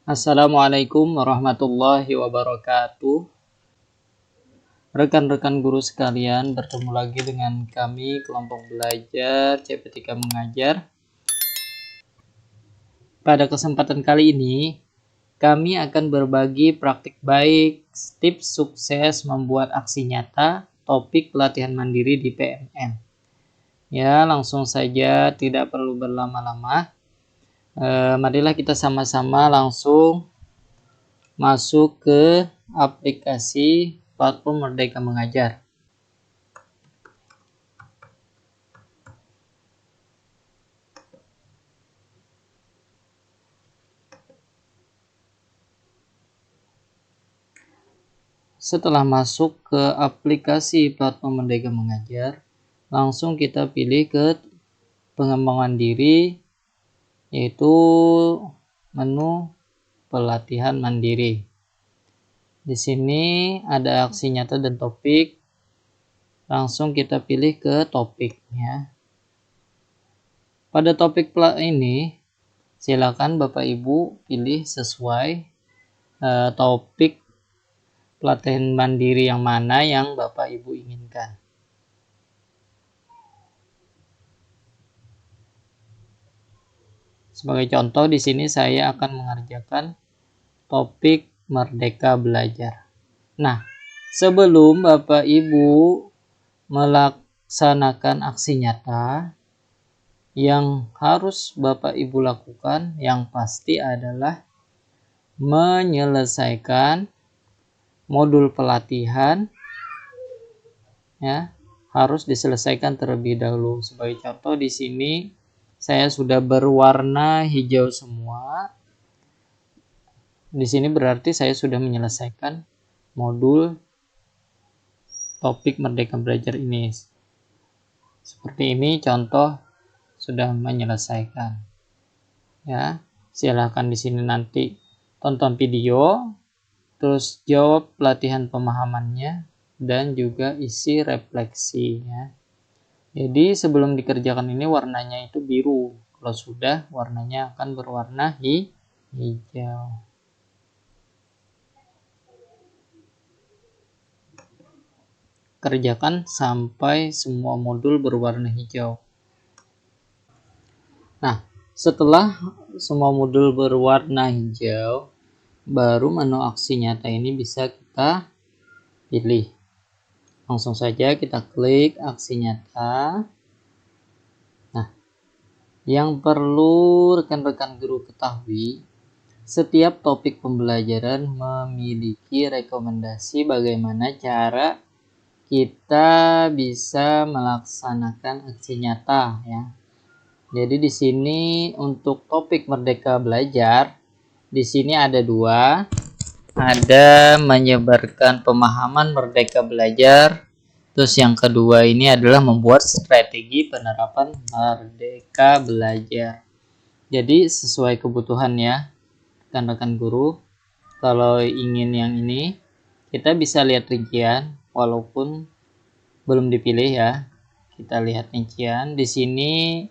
Assalamualaikum warahmatullahi wabarakatuh. Rekan-rekan guru sekalian, bertemu lagi dengan kami kelompok belajar CP3 Mengajar. Pada kesempatan kali ini, kami akan berbagi praktik baik, tips sukses membuat aksi nyata, topik pelatihan mandiri di PMM. Ya, langsung saja, tidak perlu berlama-lama. Marilah kita sama-sama langsung masuk ke aplikasi platform Merdeka Mengajar. Setelah masuk ke aplikasi platform Merdeka Mengajar, langsung kita pilih ke pengembangan diri, yaitu menu pelatihan mandiri. Di sini ada aksi nyata dan topik. Langsung kita pilih ke topik ya. Pada topik ini, silakan Bapak Ibu pilih sesuai topik pelatihan mandiri yang mana yang Bapak Ibu inginkan. Sebagai contoh, di sini saya akan mengerjakan topik Merdeka Belajar. Nah, sebelum Bapak Ibu melaksanakan aksi nyata, yang harus Bapak Ibu lakukan yang pasti adalah menyelesaikan modul pelatihan, ya, harus diselesaikan terlebih dahulu. Sebagai contoh, di sini saya sudah berwarna hijau semua. Di sini berarti saya sudah menyelesaikan modul topik Merdeka Belajar ini. Seperti ini contoh sudah menyelesaikan. Ya, silakan di sini nanti tonton video, terus jawab pelatihan pemahamannya dan juga isi refleksi ya. Jadi sebelum dikerjakan ini warnanya itu biru. Kalau sudah, warnanya akan berwarna hijau. Kerjakan sampai semua modul berwarna hijau. Nah, setelah semua modul berwarna hijau, baru menu aksi nyata ini bisa kita pilih. Langsung saja kita klik aksi nyata. Nah, yang perlu rekan-rekan guru ketahui, setiap topik pembelajaran memiliki rekomendasi bagaimana cara kita bisa melaksanakan aksi nyata ya. Jadi di sini untuk topik Merdeka Belajar, di sini ada dua. Ada menyebarkan pemahaman Merdeka Belajar. Terus yang kedua ini adalah membuat strategi penerapan Merdeka Belajar. Jadi sesuai kebutuhan ya, rekan-rekan guru. Kalau ingin yang ini, kita bisa lihat rincian walaupun belum dipilih ya. Kita lihat rincian. Di sini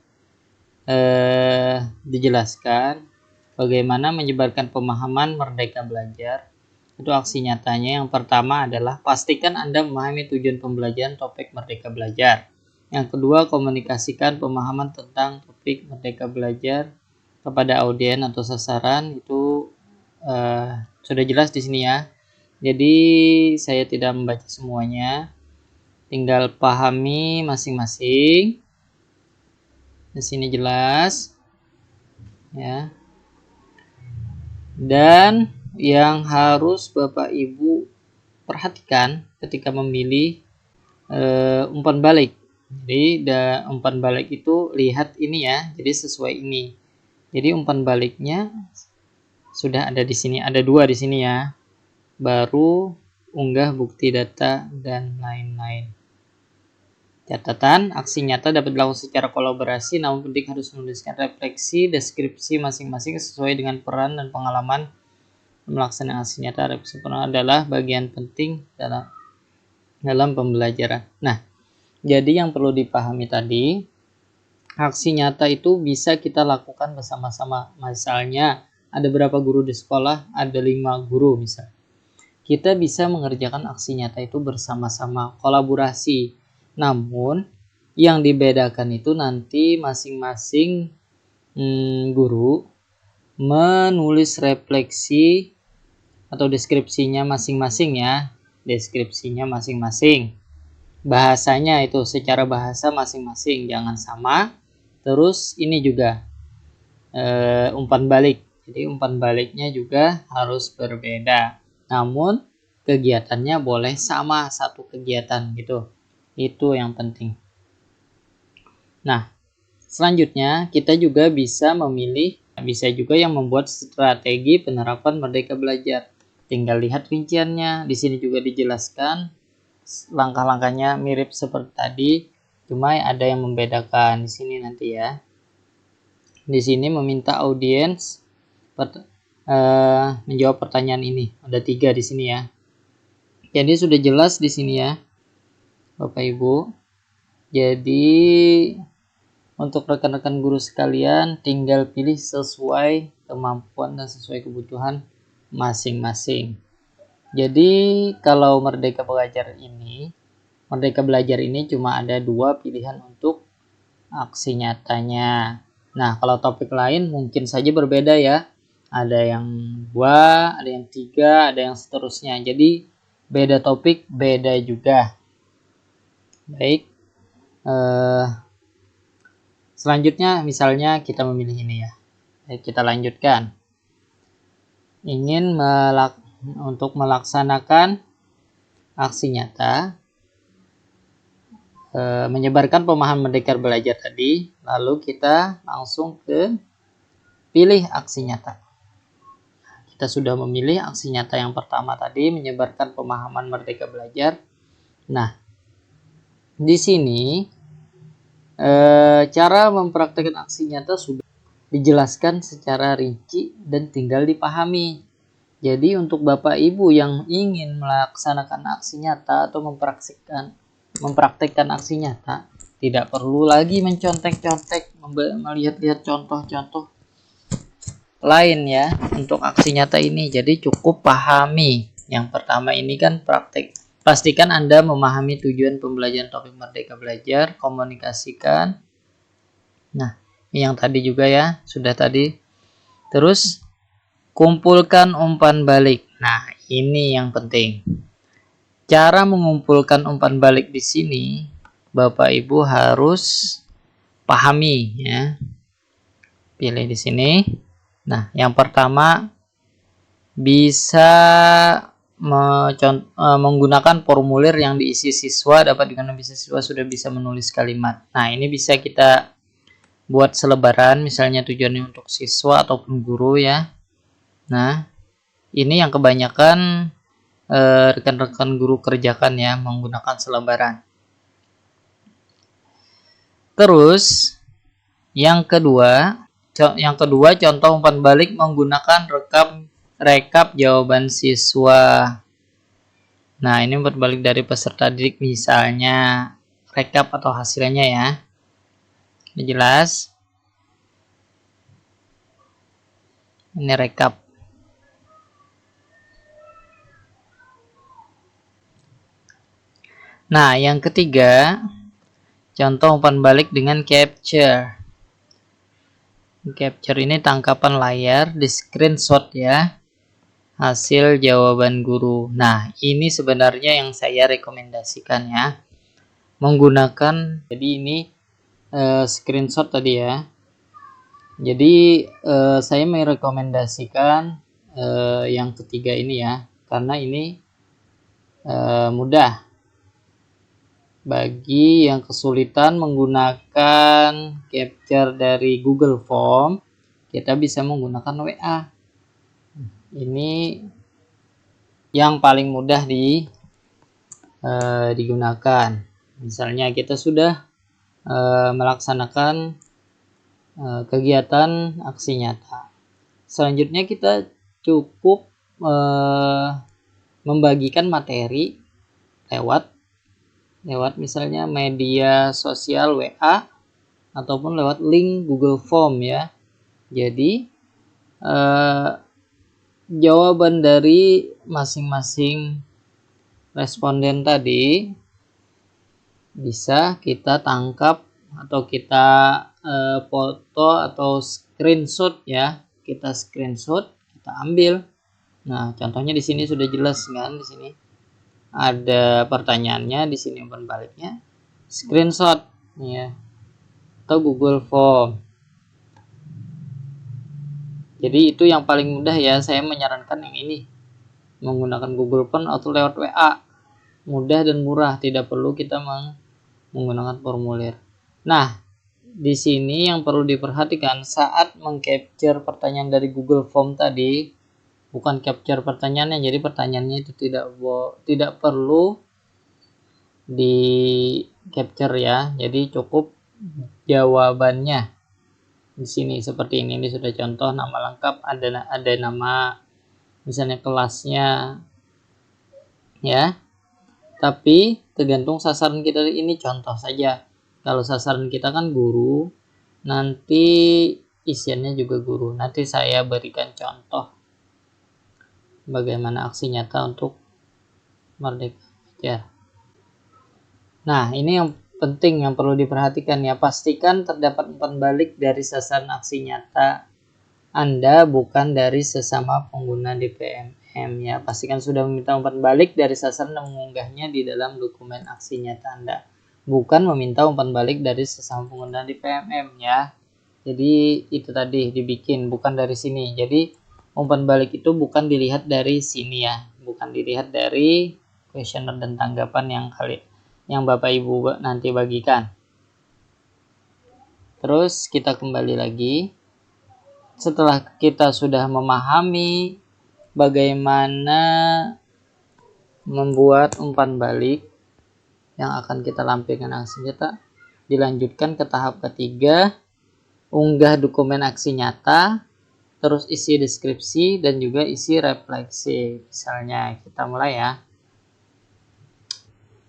dijelaskan bagaimana menyebarkan pemahaman Merdeka Belajar. Itu aksi nyatanya. Yang pertama adalah pastikan Anda memahami tujuan pembelajaran topik Merdeka Belajar. Yang kedua, komunikasikan pemahaman tentang topik Merdeka Belajar kepada audien atau sasaran. Itu sudah jelas di sini ya. Jadi saya tidak membaca semuanya. Tinggal pahami masing-masing. Di sini jelas ya. Dan yang harus Bapak Ibu perhatikan ketika memilih umpan balik. Jadi umpan balik itu lihat ini ya. Jadi sesuai ini. Jadi umpan baliknya sudah ada di sini. Ada dua di sini ya. Baru unggah bukti data dan lain-lain. Catatan, aksi nyata dapat dilakukan secara kolaborasi, namun penting harus menuliskan refleksi, deskripsi masing-masing sesuai dengan peran dan pengalaman melaksanakan aksi nyata. Refleksi peran adalah bagian penting dalam pembelajaran. Nah, jadi yang perlu dipahami tadi, aksi nyata itu bisa kita lakukan bersama-sama. Misalnya, ada berapa guru di sekolah? Ada 5 guru misal. Kita bisa mengerjakan aksi nyata itu bersama-sama, kolaborasi. Namun yang dibedakan itu nanti masing-masing guru menulis refleksi atau deskripsinya masing-masing ya. Deskripsinya masing-masing. Bahasanya itu secara bahasa masing-masing, jangan sama. Terus ini juga umpan balik. Jadi umpan baliknya juga harus berbeda. Namun kegiatannya boleh sama, satu kegiatan gitu. Itu yang penting. Nah, selanjutnya kita juga bisa memilih, bisa juga yang membuat strategi penerapan Merdeka Belajar. Tinggal lihat rinciannya. Di sini juga dijelaskan langkah-langkahnya mirip seperti tadi, cuma ada yang membedakan di sini nanti ya. Di sini meminta audiens menjawab pertanyaan ini. Ada 3 di sini ya. Jadi sudah jelas di sini ya, Bapak Ibu. Jadi untuk rekan-rekan guru sekalian tinggal pilih sesuai kemampuan dan sesuai kebutuhan masing-masing. Jadi kalau Merdeka Belajar ini cuma ada 2 pilihan untuk aksi nyatanya. Nah, kalau topik lain mungkin saja berbeda ya. Ada yang 2, ada yang 3, ada yang seterusnya. Jadi beda topik, beda juga. Baik. Selanjutnya misalnya kita memilih ini ya. Kita lanjutkan. Ingin untuk melaksanakan aksi nyata, menyebarkan pemahaman Merdeka Belajar tadi, lalu kita langsung ke pilih aksi nyata. Kita sudah memilih aksi nyata yang pertama tadi, menyebarkan pemahaman Merdeka Belajar. Nah, di sini cara mempraktikkan aksi nyata sudah dijelaskan secara rinci dan tinggal dipahami. Jadi untuk Bapak Ibu yang ingin melaksanakan aksi nyata atau mempraktikkan aksi nyata, tidak perlu lagi mencontek-contek, melihat-lihat contoh-contoh lain ya untuk aksi nyata ini. Jadi cukup pahami. Yang pertama ini kan praktik. Pastikan Anda memahami tujuan pembelajaran topik Merdeka Belajar, komunikasikan. Nah, yang tadi juga ya, sudah tadi. Terus kumpulkan umpan balik. Nah, ini yang penting. Cara mengumpulkan umpan balik di sini, Bapak Ibu harus pahami ya. Pilih di sini. Nah, yang pertama bisa menggunakan formulir yang diisi siswa, dapat digunakan bisa siswa sudah bisa menulis kalimat. Nah, ini bisa kita buat selebaran, misalnya tujuannya untuk siswa ataupun guru ya. Nah, ini yang kebanyakan rekan-rekan guru kerjakan ya, menggunakan selebaran. Terus yang kedua contoh umpan balik menggunakan rekap jawaban siswa. Nah, ini umpan balik dari peserta didik, misalnya rekap atau hasilnya ya. Ini jelas. Ini rekap. Nah, yang ketiga, contoh umpan balik dengan capture. Capture ini tangkapan layar di screenshot ya, hasil jawaban guru. Nah, ini sebenarnya yang saya rekomendasikan ya, menggunakan, jadi ini screenshot tadi ya. Jadi saya merekomendasikan yang ketiga ini ya, karena ini mudah. Bagi yang kesulitan menggunakan capture dari Google Form, kita bisa menggunakan WA. Ini yang paling mudah digunakan. Misalnya kita sudah melaksanakan kegiatan aksi nyata. Selanjutnya kita cukup membagikan materi lewat misalnya media sosial WA ataupun lewat link Google Form ya. Jadi jawaban dari masing-masing responden tadi bisa kita tangkap atau kita foto atau screenshot ya. Kita screenshot, kita ambil. Nah, contohnya di sini sudah jelas kan, di sini ada pertanyaannya, di sini umpan baliknya. Screenshot ya. Atau Google Form. Jadi itu yang paling mudah ya, saya menyarankan yang ini. Menggunakan Google Form atau lewat WA. Mudah dan murah, tidak perlu kita menggunakan formulir. Nah, di sini yang perlu diperhatikan saat mengcapture pertanyaan dari Google Form tadi, bukan capture pertanyaannya, jadi pertanyaannya itu tidak perlu di capture ya. Jadi cukup jawabannya. Di sini seperti ini sudah contoh, nama lengkap, ada nama misalnya kelasnya ya. Tapi tergantung sasaran kita, ini contoh saja. Kalau sasaran kita kan guru, nanti isiannya juga guru. Nanti saya berikan contoh bagaimana aksi nyata untuk Merdeka Belajar. Nah, ini yang penting yang perlu diperhatikan ya. Pastikan terdapat umpan balik dari sasaran aksi nyata Anda, bukan dari sesama pengguna DPMM ya. Pastikan sudah meminta umpan balik dari sasaran dan mengunggahnya di dalam dokumen aksi nyata Anda, bukan meminta umpan balik dari sesama pengguna DPMM ya. Jadi itu tadi dibikin, bukan dari sini. Jadi umpan balik itu bukan dilihat dari sini ya, bukan dilihat dari kuesioner dan tanggapan yang Bapak Ibu nanti bagikan. Terus kita kembali lagi. Setelah kita sudah memahami bagaimana membuat umpan balik yang akan kita lampirkan aksi nyata, dilanjutkan ke tahap ketiga, unggah dokumen aksi nyata, terus isi deskripsi dan juga isi refleksi. Misalnya kita mulai ya.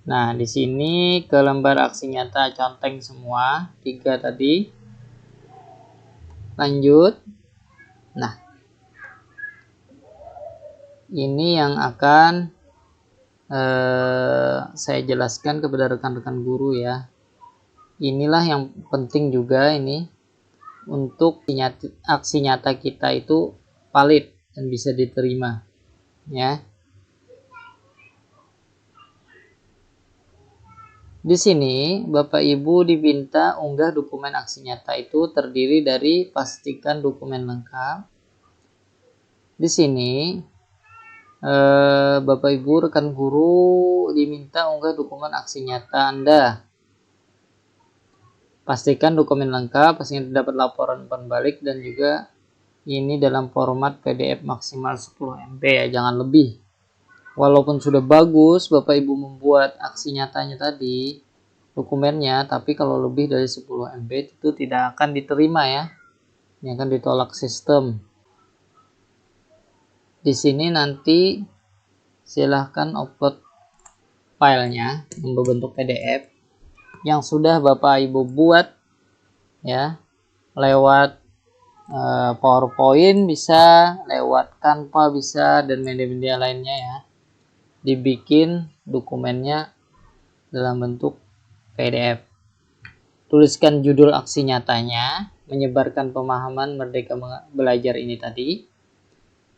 Nah, di sini ke lembar aksi nyata conteng semua, 3 tadi. Lanjut. Nah, ini yang akan saya jelaskan kepada rekan-rekan guru ya. Inilah yang penting juga ini untuk aksi nyata kita itu valid dan bisa diterima ya. Di sini Bapak Ibu diminta unggah dokumen aksi nyata itu terdiri dari pastikan dokumen lengkap. Di sini Bapak Ibu rekan guru diminta unggah dokumen aksi nyata Anda. Pastikan dokumen lengkap, pastikan terdapat laporan umpan balik dan juga ini dalam format PDF maksimal 10 MB ya, jangan lebih. Walaupun sudah bagus Bapak Ibu membuat aksi nyatanya tadi, dokumennya, tapi kalau lebih dari 10 MB itu tidak akan diterima ya. Ini akan ditolak sistem. Di sini nanti silahkan upload filenya yang berbentuk PDF yang sudah Bapak Ibu buat ya, lewat PowerPoint bisa, lewat Canva bisa, dan media-media lainnya ya. Dibikin dokumennya dalam bentuk PDF. Tuliskan judul aksi nyatanya, menyebarkan pemahaman Merdeka Belajar ini tadi.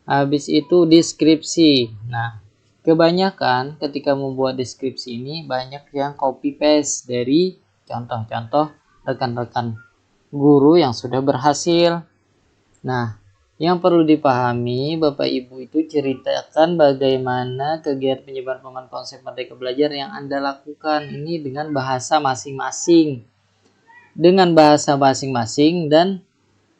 Habis itu deskripsi. Nah, kebanyakan ketika membuat deskripsi ini banyak yang copy paste dari contoh-contoh rekan-rekan guru yang sudah berhasil. Nah, yang perlu dipahami Bapak Ibu itu ceritakan bagaimana kegiatan penyebaran pemahaman konsep Merdeka Belajar yang Anda lakukan ini dengan bahasa masing-masing. Dengan bahasa masing-masing dan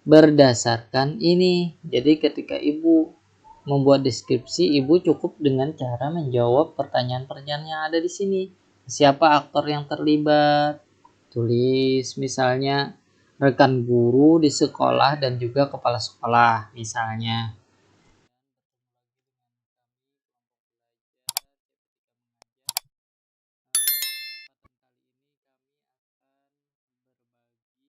berdasarkan ini. Jadi ketika Ibu membuat deskripsi, Ibu cukup dengan cara menjawab pertanyaan-pertanyaan yang ada di sini. Siapa aktor yang terlibat? Tulis misalnya rekan guru di sekolah dan juga kepala sekolah misalnya.